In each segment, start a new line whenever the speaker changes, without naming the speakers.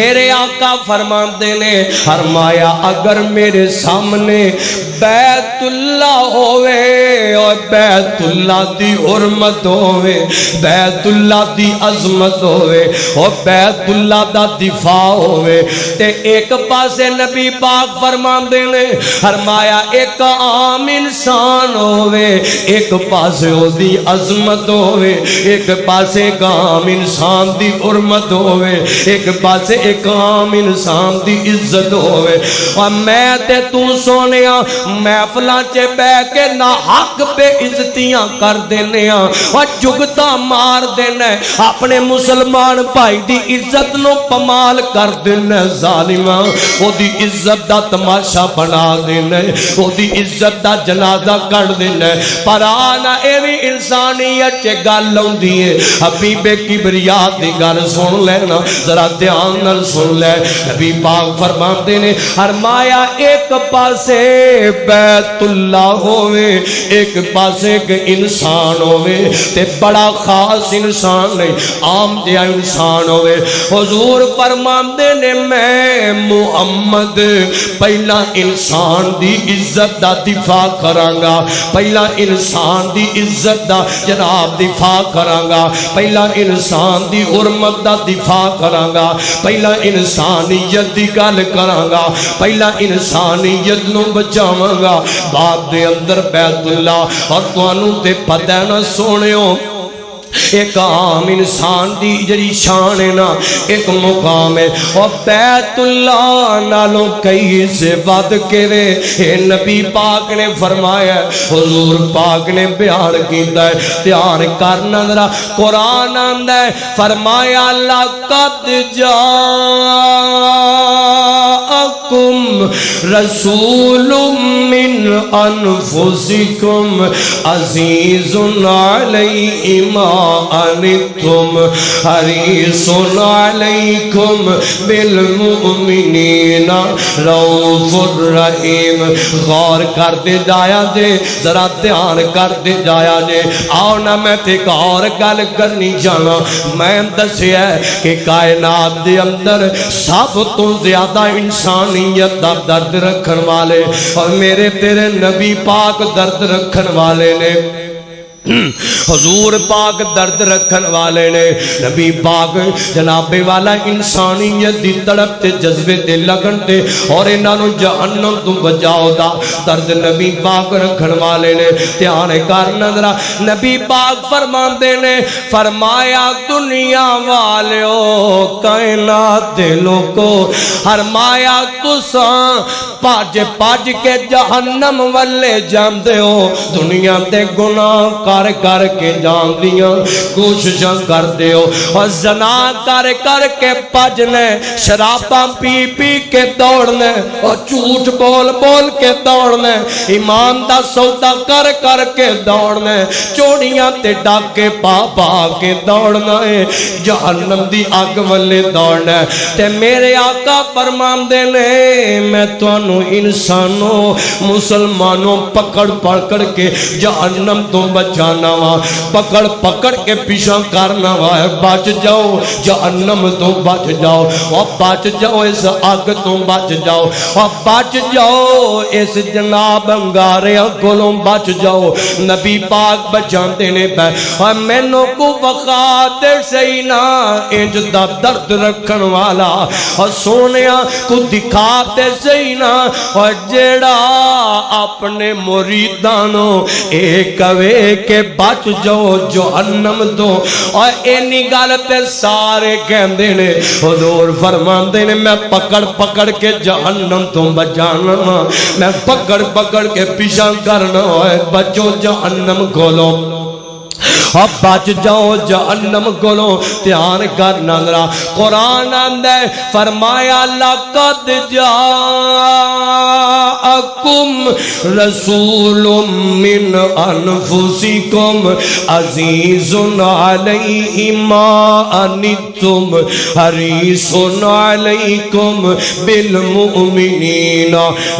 میرے آقا فرماندے نے فرمایا اگر میرے سامنے بیت اللہ ہوئے اور بیت اللہ دی حرمت ہوئے, بیت اللہ دی عظمت ہوئے اور بیت اللہ دا دفاع ہوئے, تے ایک پاسے نبی پاک فرماندے نے فرمایا ایک عام انسان ہوئے, ایک پاسے ہو دی عظمت ہوئے, ایک پاسے ایک عام انسان دی حرمت ہوئے, ایک پاسے ایک عام انسان دی عزت ہوئے, اور میں تے تو سونیا محفلاں چے بے کے نہ حق پہ عزتیاں کر دینے اور جگتا مار دینے, اپنے مسلمان بھائی دی عزت نو پمال کر دینے, ظالماں او دی عزت دا تماشا بنا دینے, او دی عزت دا جنازہ کر دینے. پر آنا ایوی انسانیت چے گل ہوندی ہے, حبیب کبریا دی گل سن لینا ذرا دھیان نال سن لے. نبی پاک فرماتے نے فرمایا ایک پاسے بیت اللہ ہوئے, ایک پاسے ایک انسان ہوئے, تے بڑا خاص انسان نہیں عام جہا انسان ہوئے. حضور فرماندے نے میں محمد پہلا انسان دی عزت دا دفاع کرانگا, پہلا انسان دی عزت دا جناب دفاع کرانگا, پہلا انسان دی حرمت دا دفاع کرانگا, پہلا انسانیت دی گل کرانگا, پہلا انسانیت نو بچاواں گا. باب دے اندر بیت اللہ اور توانوں تے پتہ نہ سونیو ایک عام انسان دی جڑی شان ہے نا ایک مقام ہے, اور بیت اللہ نالوں کئی سے ود کے وے اے نبی پاک نے فرمایا, حضور پاک نے بیان کیتا ہے. دھیان کرنا ذرا قرآن آندا ہے فرمایا لقد جاءکم رسول من انفسکم عزیز علیہ ما انتم حریص علیکم بالمؤمنین رؤوف الرحیم. غور کر دے جایا جے, ذرا دھیان کر دے جایا جے. آؤ نا میں تے ایک اور گل کرنی جانا. میں دسیا کہ کائنات دے اندر سب تو زیادہ انسانیت دا درد رکھن والے اور میرے تیرے نبی پاک درد رکھن والے نے. حضور پاک درد رکھن والے نے. نبی پاک جناب والا انسانیت دی تڑپ تے جذبے تے لگن تے اور انہاں نو جہنم تو بچاؤ دا درد نبی پاک رکھن والے نے. دھیان کرنا ذرا نبی پاک فرماندے نے فرمایا دنیا والیو کائنات دے لوگو فرمایا تساں پاج پاج کے جہنم والے جاندے ہو, دنیا تے گناہ کر کر کے جان دیاں کوششاں کر دے ہو, اور زنا کر کر کے پجنے, شراباں پی پی کے دوڑنے, اور جھوٹ بول بول کے دوڑنے, ایمان دا سودا کر کر کے دوڑنے, چوڑیاں تے ڈاکے پا پا کے دوڑنا ہے, جہنم دی آگ والے دوڑنا ہے. تے میرے آقا فرماندے نے میں تانوں انسانوں مسلمانوں پکڑ پکڑ کے جہنم تو بچانا وا, پکڑ پکڑ کے پیچھا کرنا وا. بچ جاؤ جہنم تو بچ جاؤ, اور بچ جاؤ اس آگ تو بچ جاؤ, اور بچ جاؤ اس جناب انگاریاں کولوں بچ جاؤ. نبی پاک بچاندے نے پے, اور مینوں کو وقا تے صحیح نا انج دا درد رکھن والا, اور سونیا کو دکھا تے صحیح نا, اور جیڑا اپنے مریداں نو اے کہے کہ بچ جاؤ جہنم تو, اور اینی گل تے سارے کہندے نے. حضور فرماندے نے میں پکڑ پکڑ کے جہنم تو بچانا, میں پکڑ پکڑ کے پیچھا کرنا ہے, بچو جہنم کھولو اب بچ جاؤ جہنم کولوں. دھیان کرنا ذرا قرآن آندا ہے فرمایا لقد جاءکم رسول من انفسکم عزیز علیہ ما انتم عنتم حریص علیکم بالمؤمنین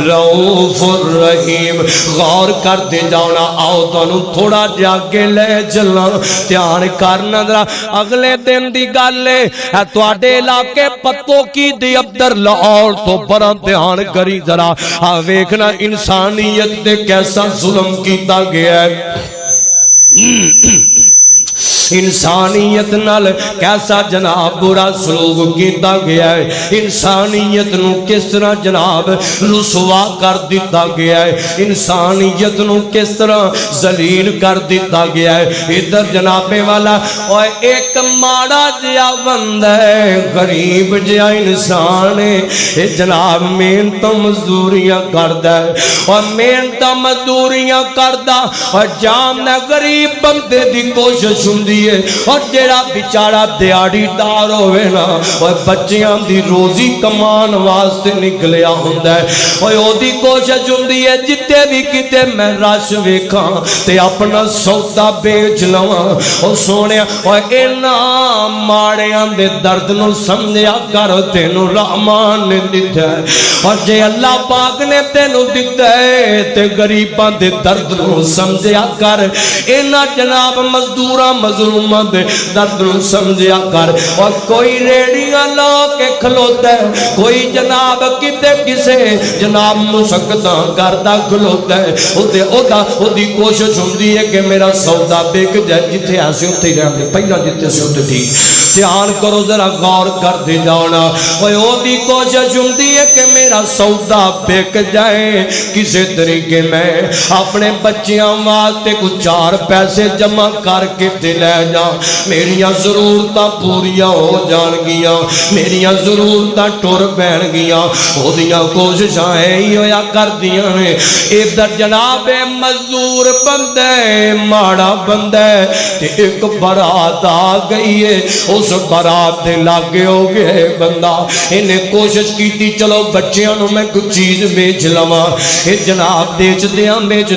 رؤوف الرحیم. غور کرتے جانا. آؤ تانوں تھوڑا جا کے لے چلاں. دھیان کرنا ذرا. اگلے دن دی گل ہے تواڈے علاقے پتو کی دی ابدر لاہور تو بڑا دھیان کری ذرا. ویکھنا انسانیت تے کیسا ظلم کیتا گیا ہے. انسانیت نال کیسا جناب برا سلوک کیتا گیا ہے. انسانیت نو کس طرح جناب رسوا کر دیتا گیا ہے. انسانیت نو کس طرح ذلیل کر دیتا گیا ہے. ادھر جناب والا اور ایک ماڑا جیا بندہ ہے, غریب جیا انسان ہے جناب, محنت مزدوریاں کردا ہے اور محنت مزدوریاں کردا اور جامنا غریب بندے دی کوشش ہوندی اور جیڑا بیچارہ دیاڑی دار ہوئے نا اور بچیاں دی روزی کمان واسطے نکلیا ہوندا ہے اور او دی کوشش ہوندی ہے جتے بھی کتے میں رش ویکھاں تے اپنا سودا بیچ لواں. او سونیا اور انہاں ماڑیاں دے درد نو سمجھیا کر, تینوں رحمان نے دتا ہے اور جے اللہ پاک نے تینوں دتا ہے تے غریباں دے درد نو سمجھیا کر. انہاں جناب مزدوراں مظلوماں دے درد نو سمجھیا کر. اور کوئی ریڑیاں لا کے کھلوتا ہے, کوئی جناب کتے کسے جناب مشقتاں کردا کھلوتا ہے. او دی کوشش ہوندی ہے کہ میرا سودا بک جائے, جتھے ایسے اوتھے رہندے پہلا جتھے سے اوتھے ٹھیک. دھیان کرو ذرا, غور کر دے جانا. او دی کوشش ہوندی ہے کہ میرا سودا بک جائے, کسے طریقے میں اپنے بچیاں واسطے کچھ 4 پیسے جمع کر کے لے جا, میریاں ضرورتاں پوریاں ہو جان گیاں, میریاں ضرورتاں ٹر بہن گیاں. او دیاں کوششاں ہی ہویا کر دیاں نے. ادھر جناب مزدور بندہ ہے, ماڑا بندہ ہے تے ایک برات آ گئی ہے. اس برات دے لاگے ہو گئے بندہ, انہیں کوشش کیتی چلو بچیاں نو میں کچھ چیز بیچ لواں. اے جناب بیچ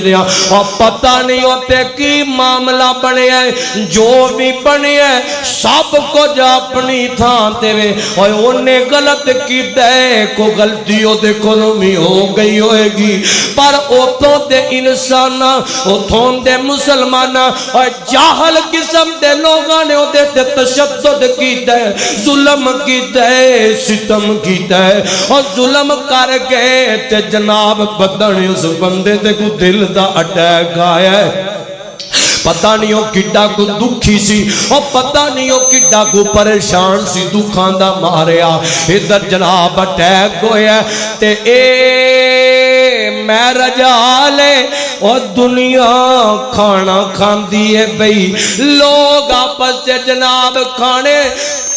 دیاں اور پتہ نہیں ہوتے کی معاملہ بنے ہے. جو بھی بنے ہے سب کچھ اپنی تھان تے وے, اور انہیں غلط کیتا ہے, کو غلطی او دے کولوں بھی ہو گئی ہوئے گی, پر اوتھوں دے انساناں اوتھوں دے مسلماناں اور جاہل قسم دے لوگاں نے او دے تشدد کیتا ہے, ظلم کیتا ہے, ستم کیتا ہے اور ظلم کر گئے تے جناب بدن اس بندے تے کو دل دا اٹیک آیا ہے. پتہ نہیں ہو کڈا کو دکھی سی اور پتہ نہیں ہو کڈا کو پریشان سی, دکھاں دا ماریا. ادھر جناب اٹیک ہویا تے اے میں رجالے اور دنیا کھانا کھاندی ہے بھئی, لوگ آپس سے جناب کھانے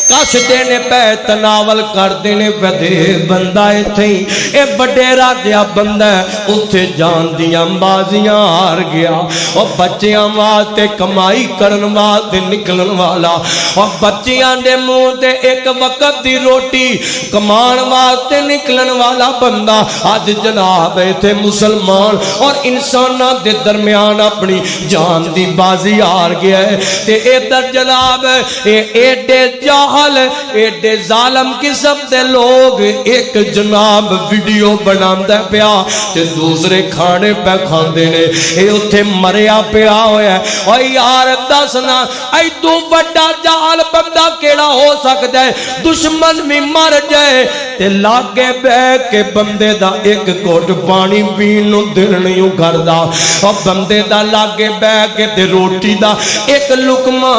کس دینے پہ تناول کر دینے پہ دے بندہ تھیں. اے بڑیرا دیا بندہ اتھے جان دیا بازیاں ہار گیا اور بچیاں واسطے کمائی کرن واسطے نکلن والا اور بچیاں دے منہ تے ایک وقت دی روٹی کمان واسطے نکلن والا بندہ آج جناب تھے مسلمان اور انسانہ دے درمیان اپنی جان دی بازی ہار گیا ہے. تے ادھر جناب ایڈے جاہل ایڈے ظالم قسم دے لوگ ایک جناب ویڈیو بناندا پیا تے دوسرے کھانے پہ کھاندے نے. اے اوتھے مریا پیا ہویا ہے. او یار دسنا اے تو بڑا جاہل بندہ کیڑا ہو سکدا ہے, دشمن بھی مر جائے تے لاگے بیٹھ کے بندے دا ایک گھٹ پانی پین نو دل نہیں کردا, اور بندے دا لاگے بیٹھ کے تے روٹی دا ایک لقمہ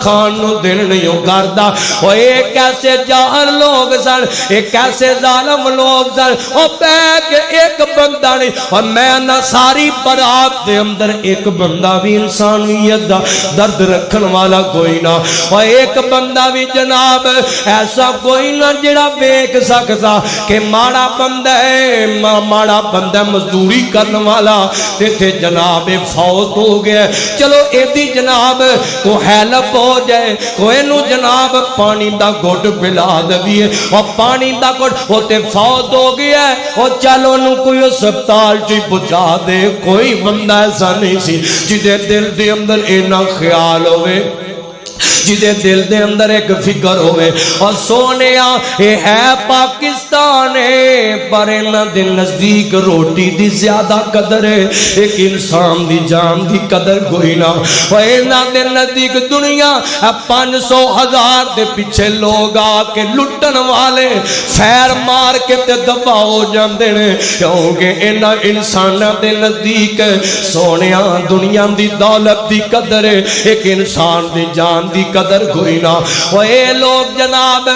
کھان نو دل نہیں کردا. او ایک ایسے جاہل لوگ سن, ایک ایسے ظالم لوگ سن, اور بیٹھ کے ایک بندہ نہیں, اور میں نہ ساری برات دے اندر ایک بندہ بھی انسانیت دا درد رکھن والا کوئی نہ, اور ایک بندہ بھی جناب ایسا کوئی نہ جڑا دیکھ سکتا کہ ماڑا بندہ ہے, ماڑا بندہ مزدوری کرنے والا تے جناب فوت ہو گیا. چلو ایدی جناب کو ہیلپ ہو جائے, کوئی نو جناب پانی دا گھٹ پلا دیئے, اور پانی دا گھٹ ہوتے فوت ہو گیا ہے, اور چلو نو کوئی اسپتال چی پہنچا دے. کوئی بندہ ایسا نہیں سی جدے دل دے اندر اینا خیال ہوئے جدے دل دے اندر ایک فکر ہوئے اور سونے یہ ہے پاکستان پر انہاں دے نزدیک روٹی دی زیادہ قدر ہے ایک انسان دی جان دی قدر کوئی نہ انہاں دے نزدیک دنیا 500,000 دے پیچھے لوگ آ کے لٹن والے فیر مار کے تے دبا ہو جاندے نے کیونکہ انہاں انساناں دے نزدیک سونیا دنیا دی دولت دی قدر ہے ایک انسان دی جان دی قدر کوئی نہ اے لوگ جناب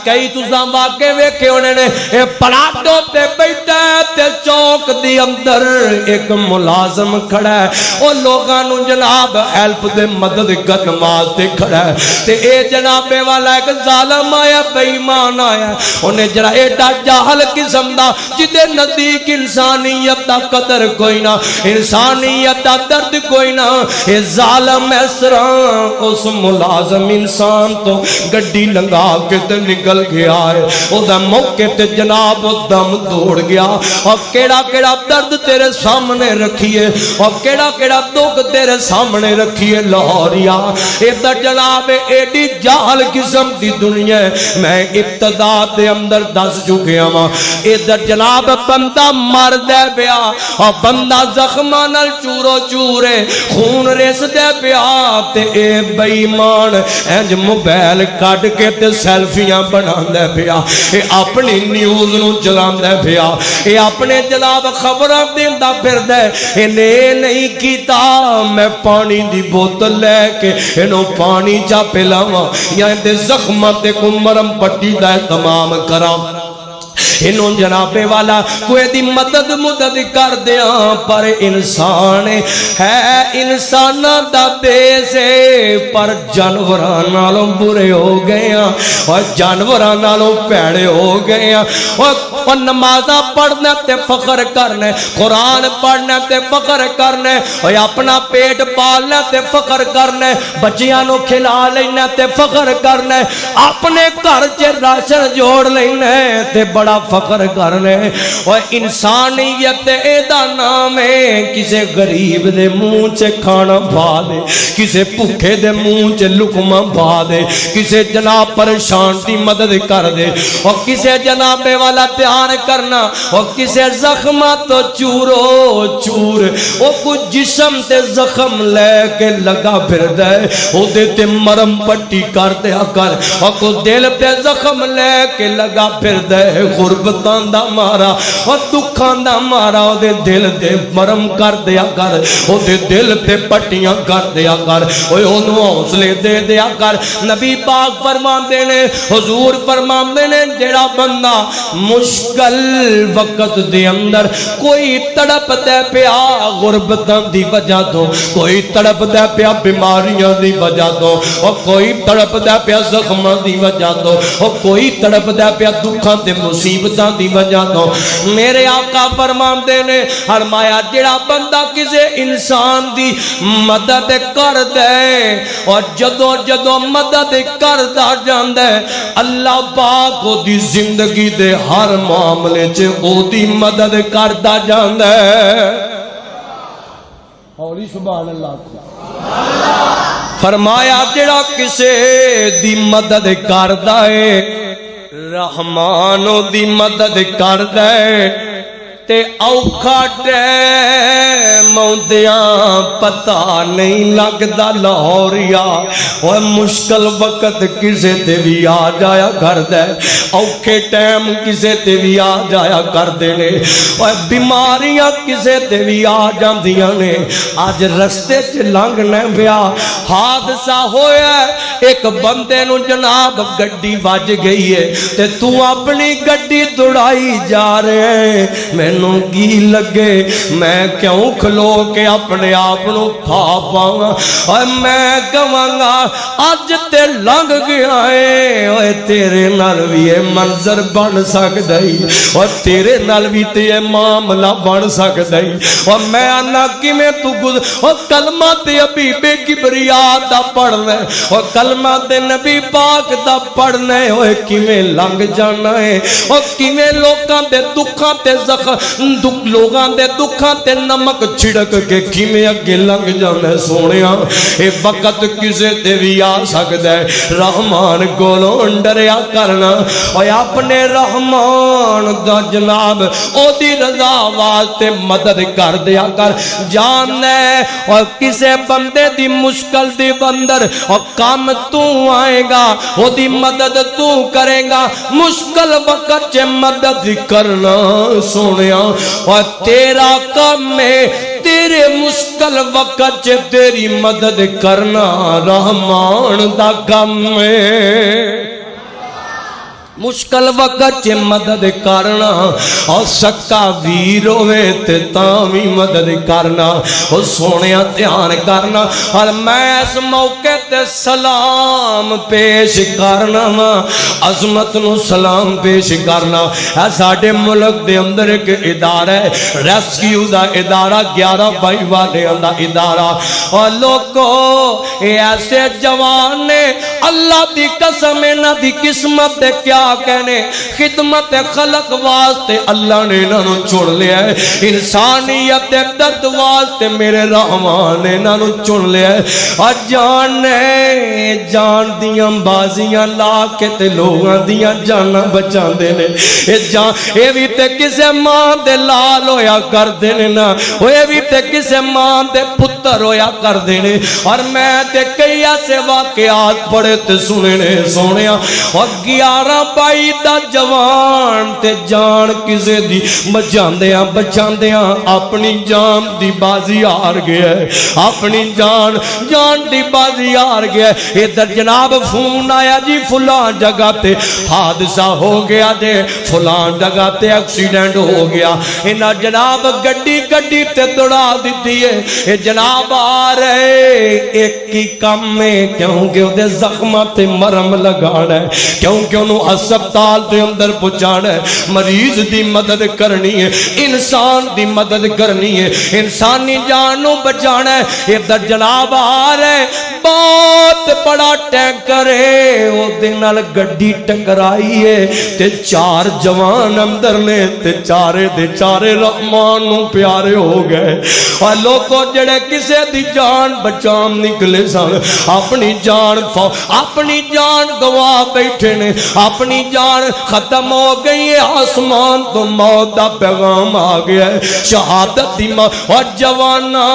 کئی تساں واقعے ویکھے ہونے نے اے پلاٹو تے بیٹھا ہے تے چوک دی اندر ایک ملازم کھڑا ہے او لوگاں نوں جناب ہیلپ دے مدد کرن واسطے کھڑا ہے تے اے جناب والا ایک ظالم آیا بے ایمان آیا انہیں جڑا ایڈا جاہل قسم دا جدے نزدیک انسانیت دا قدر کوئی نہ انسانیت دا درد کوئی نہ اے ظالم اس طرح اس ملازم انسان تو گڈی لنگا کے تے نکل گیا ہے او دا موقع تے جناب دم دوڑ گیا اور کیڑا کیڑا درد تیرے سامنے رکھیے اور کیڑا کیڑا دکھ تیرے سامنے رکھیے لاہوریا ادھر جناب ایڈی جاہل قسم دی دنیا میں ابتدا دے اندر دس چکیا ہاں ادھر جناب بندہ مر دے پیا اور بندہ زخماں نال چورو چورے خون رس دے پیا تے اے بے ایمان انج موبائل کڈ کے تے سیلفیاں بناندا پیا اے اپنی نیوز نو چلاندا پیا اے اپنے جناب خبراں دیندا پھردا اے نے نہیں کیتا میں پانی دی بوتل لے کے اینو پانی چا پلاواں یا تے زخماں تے کو مرم پٹی دا تمام کراں انہوں جناب والا کوئی دی مدد کر دیا پر انسان ہے انسان دا بیسے پر جانوران نالوں برے ہو گئے اور جانوران نالوں پیڑے ہو گئے اور نمازہ پڑھنے تے فخر کرنے قرآن پڑھنے تے فخر کرنے اور اپنا پیٹ پالنے تے فخر کرنے بچیاں نو کھلا لینے تے فخر کرنے اپنے گھر چے راشن جوڑ لینے تے بڑا فخر کرنے اور انسانیت ایدہ نام ہے کسے غریب دے منہ چے کھانا پا دے کسے بھوکے دے منہ چے لقمہ پا دے کسے جناب پریشان دی مدد کر دے اور کسے جناب والا پیار کرنا اور کسے زخمہ تو چورو چور وہ کچھ جسم تے زخم لے کے لگا پھر دے وہ دیتے مرم پٹی کر دیا کر اور کچھ دل پہ زخم لے کے لگا پھر دے غربتان دا مارا اور دکھان دا مارا او دے دل دے مرم کر دیا کر او دے دل تے پٹیاں کر دیا کر اوے انہوں حوصلے دے دیا کر نبی پاک فرمان دینے حضور فرمان دینے جڑا بندہ مشکل وقت دے اندر کوئی تڑپ دے پیا غربتان دی وجہ تو کوئی تڑپ دے پیا بیماریاں دی وجہ تو اور کوئی تڑپ دے پیا زخمان دی وجہ تو اور کوئی تڑپ دے پیا دکھان تے مصیبتاں دی وجہ تو میرے آقا فرمان دینے فرمایا جڑا بندہ کسے انسان دی مدد کر دے اور جدو مدد کر دا جاندے اللہ پاک او دی زندگی دے ہر معاملے چے او دی مدد کر دا جاندے ہولی سبحان اللہ فرمایا جڑا کسے دی مدد کر دے رحمانو دی مدد کر دے تے اوکھا ٹیم اوندیاں پتہ نہیں لگدا لاہوریا اور مشکل وقت کسے تے بھی آ جایا کر دے اوکھے ٹیم کسے تے بھی آ جایا کر دے نے اور بیماریاں کسے تے بھی آ جاندیاں نے آج رستے چ لنگنا پیا حادثہ ہویا ایک بندے نو جناب گڈی وج گئی ہے تے تو اپنی گڈی دوڑائی جا رہے میں کی لگے میں کیوں کھلو کے اپنے آپنو پھا پاؤں اور میں کہاں آج تے لنگ گیا ہے اور تیرے نال بھی یہ منظر بن سکدائی اور تیرے نال بھی تے یہ معاملہ بن سکدائی اور میں آنا کی میں تو اور کلمہ تے حبیب کبریاء دا پڑھنے اور کلمہ تے نبی پاک دا پڑھنے اور کی میں لنگ جانا ہے اور کی میں لوکاں تے دکھاں تے زخم لوگاں دے دکھاں تے نمک چھڑک کے کیویں اگے لنگ جانا ہے سونیا اے وقت کسے تے بھی آ سکدا ہے رحمان کولوں ڈریا کرنا اوے اپنے رحمان دا جناب او دی رضا واسطے مدد کر دیا کر جاننا ہے اور کسے بندے دی مشکل دی بندر اور کام تو آئے گا او دی مدد تو کرے گا مشکل وقت چے مدد کرنا سونیا اور تیرا کام ہے تیرے مشکل وقت چے تیری مدد کرنا رحمان دا کام ہے مشکل وقت چے مدد کرنا اور سکا ویر ہوئے تے تامی مدد کرنا اور سونیا دھیان کرنا اور میں اس موقع تے سلام پیش کرنا عظمت نو سلام پیش کرنا ہے ساڑھے ملک دے اندر ایک ادارہ ہے ریسکیو دا ادارہ 11 بائی والے دا ادارہ اور لوگو ایسے جوان نے اللہ دی قسم نہ دی قسمت دے کیا کہنے خدمت خلق واسطے اللہ نے انہوں چھوڑ لیا ہے انسانیت درد واسطے میرے رحمان نے انہوں چھوڑ لیا ہے اور جان دیاں بازیاں لا کے تے لوگاں دیاں جانا بچان دینے اے بھی تے کسے ماں دے لال ہویا کر دینے نا اے بھی تے کسے ماں دے پتر ہویا کر دینے اور میں تے کئی ایسے واقعات پڑے تے سننے سونیا اور 11 بائی دا جوان تے جان کسے دی بچاندیاں اپنی جان دی بازی آر گیا ہے اپنی جان دی بازی آر گیا ہے ادھر جناب فون آیا جی فلان جگہ تے حادثہ ہو گیا جے فلان جگہ تے ایکسیڈنٹ ہو گیا انہا جناب گڈی تے دوڑا دیتی ہے اے جناب آ رہے ایک کی کم میں کیونکہ دے زخمہ تے مرم لگانا ہے کیونکہ انہوں اسپتال دے اندر پہنچانا ہے مریض دی مدد کرنی ہے انسان دی مدد کرنی ہے انسانی جانوں بچانا ہے ادھر جناب آ رہے بہت بڑا ٹینکر ہے وہ دنال گڈی ٹکرائی ہے تے 4 جوان اندر نے تے چارے رحمانوں پیارے ہو گئے اور لوگوں جڑے کسے دی جان بچام نکلے سن اپنی جان گواہ بیٹھے نے اپنی جان ختم ہو گئی ہے آسمان تو موت دا پیغام آ گیا ہے شہادت دی موت اور جوانا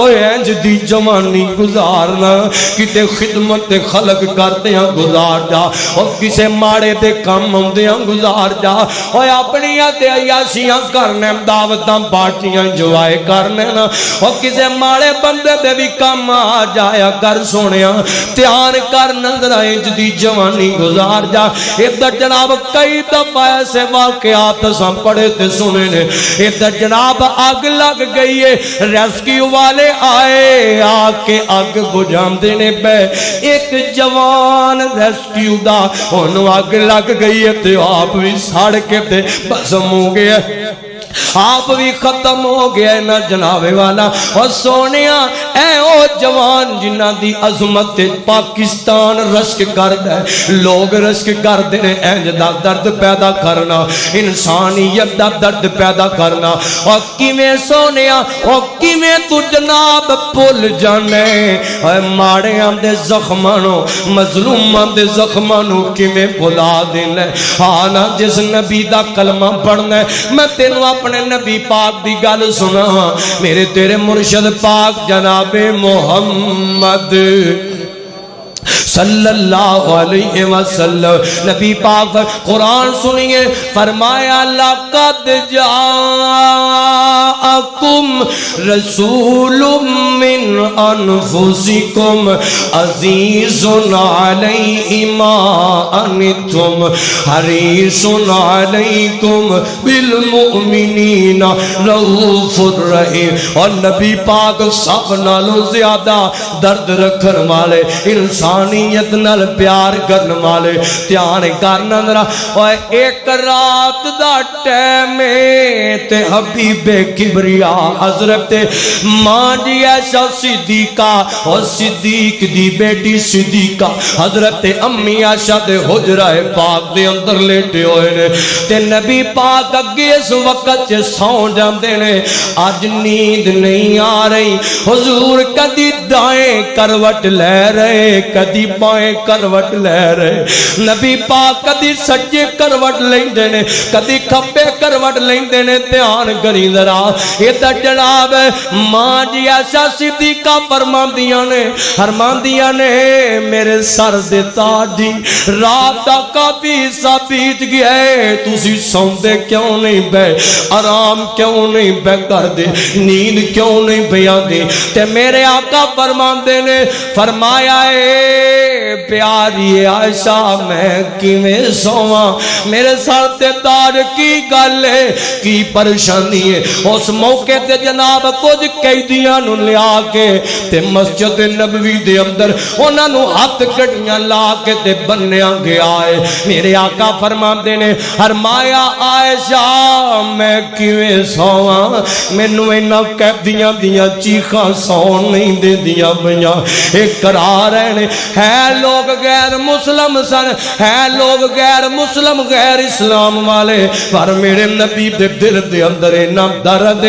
انج دی جوانی گزارنا کتے خدمت خلق کرتے ہیں گزار جا اور کسے ماڑے دے کام ہوندے ہیں گزار جا اور اپنی تے عیاشیاں کرنے دعوتاں پارٹیاں انجوائے کرنے نا اور کسے ماڑے بندے دے بھی کام آ جایا کر سونیا دھیان کر نظر انج دی جوانی گزار جا ادھر جناب کئی دفعہ ایسے واقعات سن پڑے تے سنے نے ادھر جناب آگ لگ گئی ہے ریسکیو والے آئے آ کے آگ بجھام دینے پہ ایک جوان ریسکیو دا انہوں آگ لگ گئی ہے تے آپ بھی ساڑ کے تے بسم ہو گیا آپ بھی ختم ہو گیا نا جناب والا اور سونیا اے او جوان جنہ دی عظمت پاکستان رشک کرد ہے لوگ رشک کرد نے اینج دا درد پیدا کرنا انسانیت دا درد پیدا کرنا اور کیویں سونیا اور کیویں تو جناب پل جانے اے ماڑیاں دے زخمانوں مظلوماں دے زخمانوں کیویں بھلا دینے آنا جس نبی دا کلمہ پڑھنا ہے میں تینوں اپنے نبی پاک دی گل سنا میرے تیرے مرشد پاک جناب محمد صلی اللہ علیہ وسلم نبی پاک قرآن سنیے فرمایا لقد جاءکم رسول من انفسکم عزیز علیہ ما انتم حریص علیکم بالمؤمنین رؤوف الرحیم اور نبی پاک سب نالوں زیادہ درد رکھن والے انسانی انسانیت نال پیار کرن والے دھیان کرنا ذرا اوے ایک رات دا ٹائم تے حبیب کبریا حضرت ماں جی عائشہ صدیقہ اور صدیق دی بیٹی صدیقہ حضرت امی عائشہ دے حجرہ پاک دے اندر لیٹے ہوئے نے تے نبی پاک اگے اس وقت سو جاندے نے اج نیند نہیں آ رہی حضور کدی دائیں کروٹ لے رہے کدی بائیں کروٹ لے رہے نبی پاک کدی سجے کروٹ لیندے نے کدی کھبے کروٹ لیندے نے دھیان کری ذرا یہ تے جناب ماں جی عائشہ صدیقہ فرماندیاں نے میرے سر دے تاج رات دا کافی حصہ بیت گیا ہے تسی سوندے کیوں نہیں بے آرام کیوں نہیں بے کر دے نیند کیوں نہیں پہ آندی تے میرے آقا فرماندے نے فرمایا اے پیاری عائشہ میں کیویں سوواں میرے سر تے تاج کی گل ہے کی پریشانی ہے اس موقع تے جناب کچھ قیدیاں نو لیا کے تے مسجد نبوی دے اندر انہاں نو ہاتھ کڑیاں لا کے تے بنیا گیا ہے میرے آقا فرماندے نے فرمایا عائشہ میں کیویں سوواں مینوں انہاں قیدیاں دیاں چیخاں سون نہیں دے دیاں پیاں اقرار ہے لوگ غیر مسلم سن ہے لوگ غیر مسلم غیر اسلام والے پر میرے نبی دے دل دے اندر اینا درد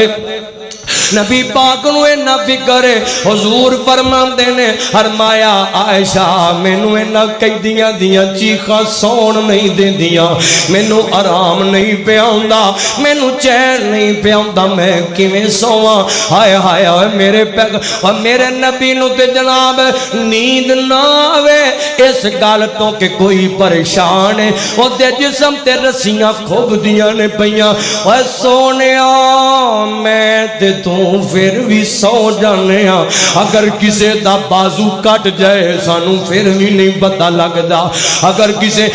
نبی پاک نو اینا فکر حضور فرماندے نے فرمایا عائشہ مینوں اینا قیدیاں دیاں چیخاں سون نہیں دیندیاں مینوں آرام نہیں پیا ہوندا مینوں چین نہیں پیا ہوندا میں کیویں سوواں ہائے ہائے میرے پیغ اور میرے نبی نو تے جناب نیند نہ آوے اس گل تو کہ کوئی پریشان ہے او دے جسم تے رسیاں کھوب دیاں نے پیاں اوے سونیا میں تے تو پھر بھی سو جانے ہاں اگر کسے دا بازو کٹ جائے سانو پھر بھی نہیں پتہ لگدا اگر کسے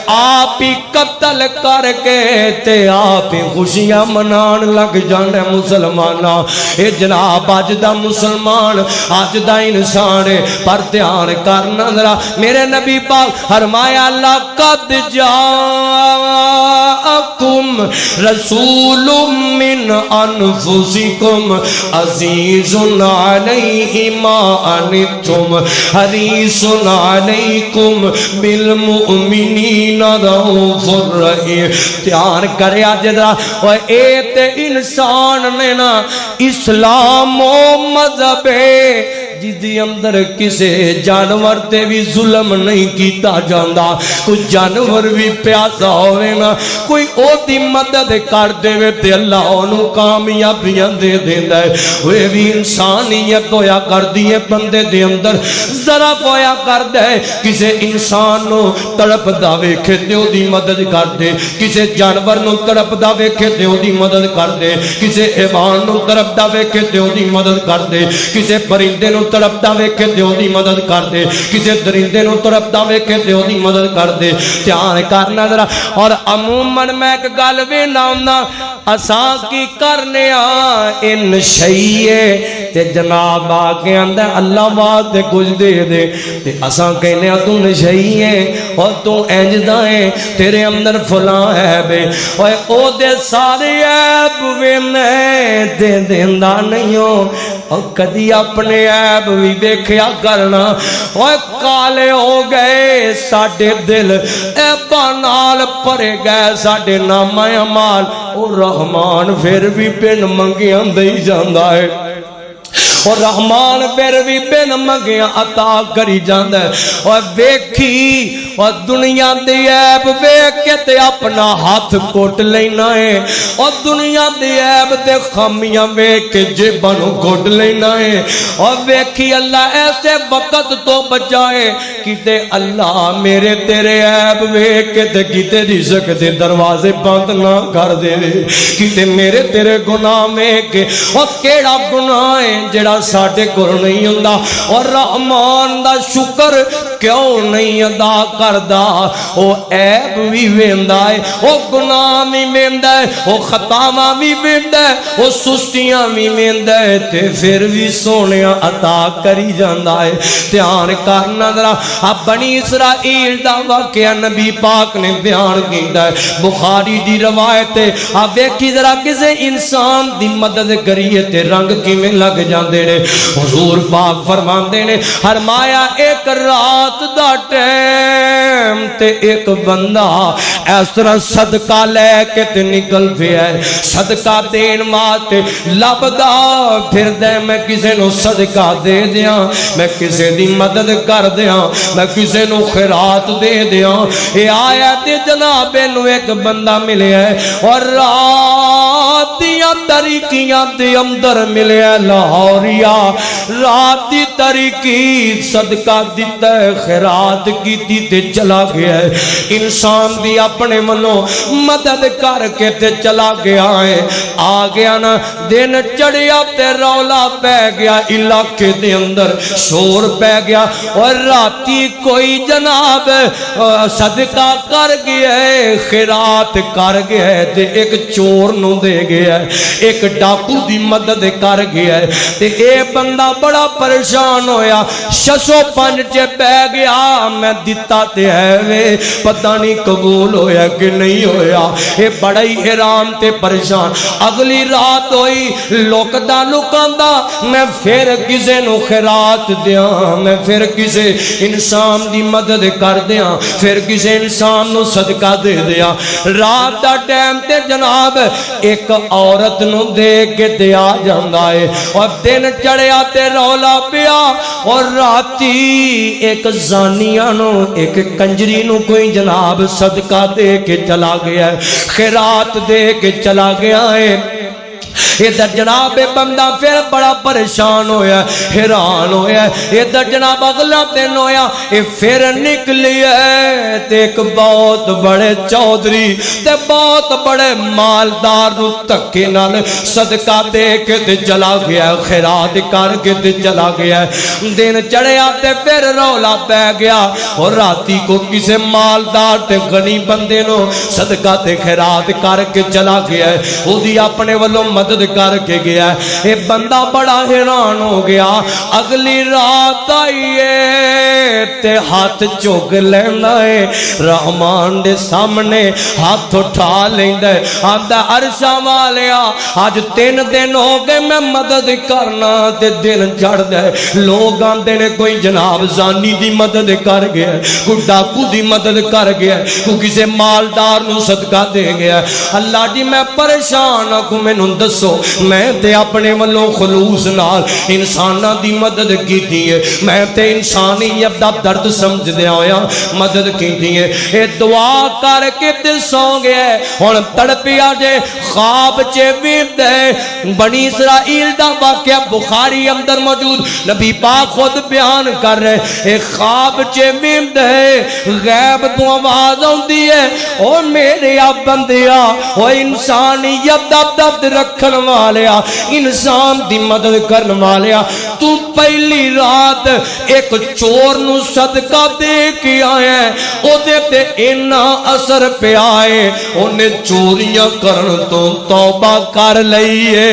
آپ ہی قتل کر کے تے آپ ہی خوشیاں منان لگ جانے مسلمانہ اے جناب آج دا مسلمان آج دا انسان ہے پر دھیان کرنا ذرا میرے نبی پاک فرمایا لقد جاءکم رسول من انفسکم عزیز علیہ ما انتم حریص علیکم بالمؤمنین رؤوف الرحیم دھیان کریا جدا اے تے انسان نے نا اسلام و مذہب جدی اندر کسے جانور تے بھی ظلم نہیں کیتا جاندا کوئی جانور بھی پیاسا ہوئے نا کوئی او دی مدد کر دے وے تے اللہ انہوں کامیابیاں دے دیندا ہے وہ بھی انسانیت ہویا کر دیئے بندے دے اندر ذرا ہویا کر دے کسے انسان نو تڑپ دا ویکھے تے او دی مدد کر دے کسے جانور نو تڑپ دا ویکھے تے او دی مدد کر دے کسے حیوان نو تڑپ دا ویکھے تے او دی مدد کر دے کسے پرندے نو تڑپدا ویکھے تے اودی مدد کر دے کسے درندے نو تڑپدا ویکھے تے اودی مدد کر دے دھیان کرنا ذرا اور عموماً میں ایک گل وینا ہوندا اساں کی کرنے ان شیئے تے جناب آ کے آندا اللہ واسطے کچھ دے دے تے اساں کہنے تو نشئیے اور تو انج دا ہے تیرے اندر فلاں ہے بے او دے سارے عیب وینے دے دیندا نہیں ہو اور کدی اپنے عیب بھی دیکھیا کرنا اوے کالے ہو گئے ساڈے دل عیباں نال بھرے گئے ساڈے نام اعمال او رحمان پھر بھی بن منگیاں دئی جاندا ہے اور رحمان پھر بھی بن منگیاں عطا کری جاندا ہے اور ویکھی اور دنیا دی عیب ویکھ کے تے اپنا ہاتھ کوٹ لینا ہے اور دنیا دی عیب تے خامیاں ویکھ کے جیباں نوں کوٹ لینا ہے اور ویکھی اللہ ایسے وقت تو بچائے کیتے اللہ میرے تیرے عیب ویکھ کے تے کیتے رزق دے دروازے بند نہ کر دے کیتے میرے تیرے گناہ ویکھ کے اور کیڑا گناہ ہے جڑا تیرا ساڈے کول نہیں ہوندا اور رحمان دا شکر کیوں نہیں ادا کردا او عیب بھی ویندا ہے او گناہ بھی ویندا ہے او خطاواں بھی ویندا ہے او سستیاں بھی ویندا ہے تے پھر بھی سونیا عطا کری جاندا ہے دھیان کرنا ذرا بنی اسرائیل دا واقعہ نبی پاک نے بیان کیتا ہے بخاری دی روایت ہے ویکھی ذرا کسے انسان دی مدد کریے تے رنگ کیویں لگ جاندے نے حضور پاک فرماندے نے فرمایا ایک رات دا ٹائم تے ایک بندہ اس طرح صدقہ لے کے تے نکل پیا ہے صدقہ دین واسطے لبدا پھردا میں کسے نو صدقہ دے دیاں میں کسے دی مدد کر دیاں میں کسے نو خیرات دے دیاں اے آیا تے جناب نو ایک بندہ ملیا ہے اور رات دیاں طریقیاں دے اندر ملیا لاہوریا رات دی طریقی صدقہ دیتا ہے خیرات کیتی تے چلا گیا ہے انسان دی اپنے منوں مدد کر کے تے چلا گیا ہے آ گیا نا دن چڑھیا تے رولا پہ گیا علاقے دے اندر شور پہ گیا اور راتی کوئی جناب صدقہ کر گیا ہے خیرات کر گیا ہے تے ایک چور نو دے گیا ہے ایک ڈاکو دی مدد کر گیا ہے تے اے بندہ بڑا پریشان ہویا 605 چے پہ گیا میں دیتا تے ہے وے پتہ نہیں قبول ہویا کہ نہیں ہویا اے بڑا ہی حیران تے پریشان اگلی رات ہوئی لوکدا لکاندا میں پھر کسے نو خیرات دیاں میں پھر کسے انسان دی مدد کر دیاں پھر کسے انسان نو صدقہ دے دیاں رات دا ٹائم تے جناب ایک عورت نو دے کے دیا جاندا ہے اور دن چڑھیا تے رولا پیا اور راتی ایک زانیہ نو ایک کنجری نو کوئی جناب صدقہ دے کے چلا گیا ہے خیرات دے کے چلا گیا ہے ادھر جناب بندہ پھر بڑا پریشان ہویا حیران ہویا ادھر جناب اگلا دن ہویا پھر نکلی ہے تے ایک بہت بڑے چودھری تے بہت بڑے مالدار نو تکے نال صدقہ دے کے تے چلا گیا خیرات کر کے تے چلا گیا دن چڑھیا تے پھر رولا پہ گیا اور راتی کو کسے مالدار تے غنی بندے نو صدقہ تے خیرات کر کے چلا گیا او دی اپنے والوں مدد کر کے گیا اے بندہ بڑا حیران ہو گیا اگلی رات آئیے تے ہاتھ چوک لینا ہے رحمان دے سامنے ہاتھ اٹھا لینا ہے آدھا عرشہ والیا آج 3 دن ہو گئے میں مدد کرنا تے دن چڑھ دے لوگ آندے نے کوئی جناب زانی دی مدد کر گیا کوئی ڈاکو دی مدد کر گیا کوئی کسے مالدار نو صدقہ دے گیا اللہ جی میں پریشان کو میں نوں دسو میں تے اپنے والوں خلوص نال انسانہ دی مدد کی دیئے میں تے انسانیت دا درد سمجھ دیا ہویا مدد کی دیئے اے دعا کر کے تے سو گئے اور تڑپیا جے خواب چے وید ہے بنی اسرائیل دا واقعہ بخاری اندر موجود نبی پاک خود بیان کر رہے اے خواب چے وید ہے غیب تو آواز ہوندی ہے او میرے آپ بندیا او انسانیت دا درد رکھن والیا انسان دی مدد کرن والیا تو پہلی رات ایک چور نو صدقہ دے کے آئے او دے تے اینا اثر پہ آئے انہیں چوریاں کرن تو توبہ کر لئیے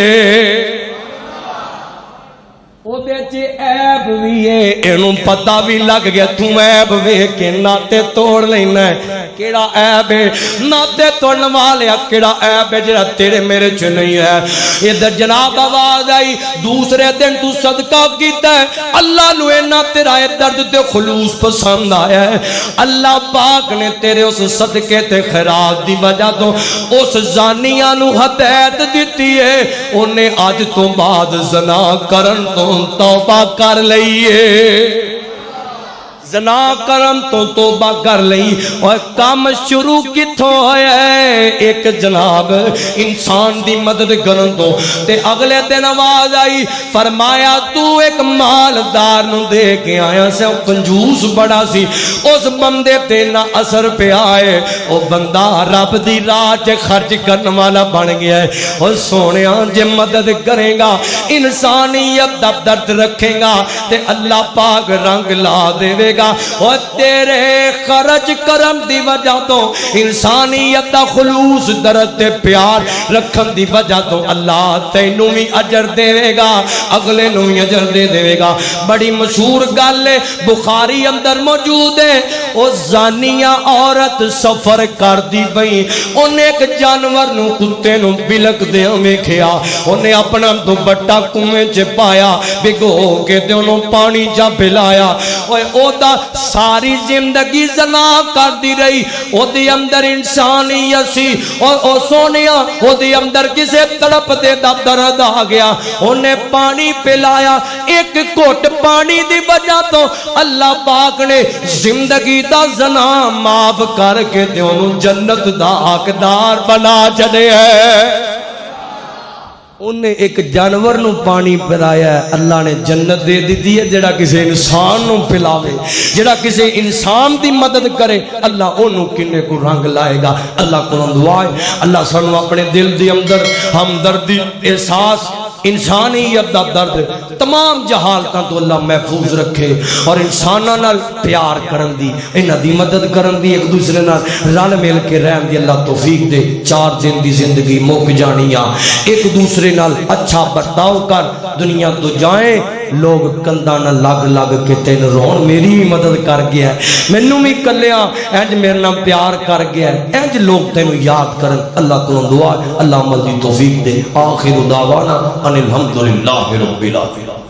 او دے چے عیب بھی ہے انہوں پتہ بھی لگ گیا تم عیب بھی کہ ناتے توڑ لینا ہے کیڑا عیب ہے ناتے توڑن والیا کیڑا عیب ہے جڑا تیرے میرے چ نہیں ہے ادھر جناب آواز آئی دوسرے دن تو صدقہ کیتا ہے اللہ نو اینا تیرا درد تے خلوص پسند آیا ہے اللہ پاک نے تیرے اس صدقے تے خیرات دی وجہ تو اس زانیہ نو ہدایت دیتی ہے انہیں آج تو بعد زنا کرن تو توبہ کر لئیے زنا کرن تو توبہ کر لئی اور کام شروع کتھوں ہویا ہے ایک جناب انسان دی مدد کرن تو تے اگلے دن آواز آئی فرمایا تو ایک مالدار نو دے کے آیا سے کنجوس بڑا سی اس بندے تے نہ اثر پہ آئے او بندہ رب دی راہ چ خرچ کرنے والا بن گیا ہے اور سونیا جے مدد کرے گا انسانیت دا درد رکھے گا تے اللہ پاک رنگ لا دے گا اور تیرے خرچ کرم دی وجہ تو انسانیت دا خلوص درد تے پیار رکھن دی وجہ تو اللہ تینوں بھی اجر دے گا اگلے نوں بھی اجر دے گا بڑی مشہور گل ہے بخاری اندر موجود ہے او زانیہ عورت سفر کر دی بئی انہیں ایک جانور نو کتے نو بلک دے ویکھیا انہیں اپنا دوپٹہ کنویں چ پایا بھگو کے تے انہوں پانی جا پلایا او دا ساری زندگی زنا کر دی رہی او دی اندر انسانیت سی او سونیا او دی اندر کسے تڑپ دے دا درد آ گیا انہیں پانی پلایا ایک گھٹ پانی دی وجہ تو اللہ پاک نے زندگی دا زنا معاف کر کے تے انہوں جنت دا حقدار بنا چلے ہے انہیں ایک جانور نو پانی پلایا ہے اللہ نے جنت دے دی ہے جڑا کسی انسان نو پلاوے جڑا کسی انسان دی مدد کرے اللہ انہوں کنے کو رنگ لائے گا اللہ کو دعائے اللہ سنو اپنے دل دی اندر ہمدردی احساس انسانیت دا درد تمام جہالتاں تو اللہ محفوظ رکھے اور انساناں نال پیار کرن دی انہاں دی مدد کرن دی ایک دوسرے نال رل مل کے رہن دی اللہ توفیق دے 4 دن دی زندگی مک جانی آ ایک دوسرے نال اچھا برتاؤ کر دنیا تو جائیں لوگ کندہ نہ لگ لگ کے تین رون میری بھی مدد کر گیا ہے مینوں بھی کلیاں اینج میرے نام پیار کر گیا ہے اینج لوگ تینوں یاد کرن اللہ کو دعا اللہ عمل دی توفیق دے آخر دعوانا ان الحمدللہ رب العالمین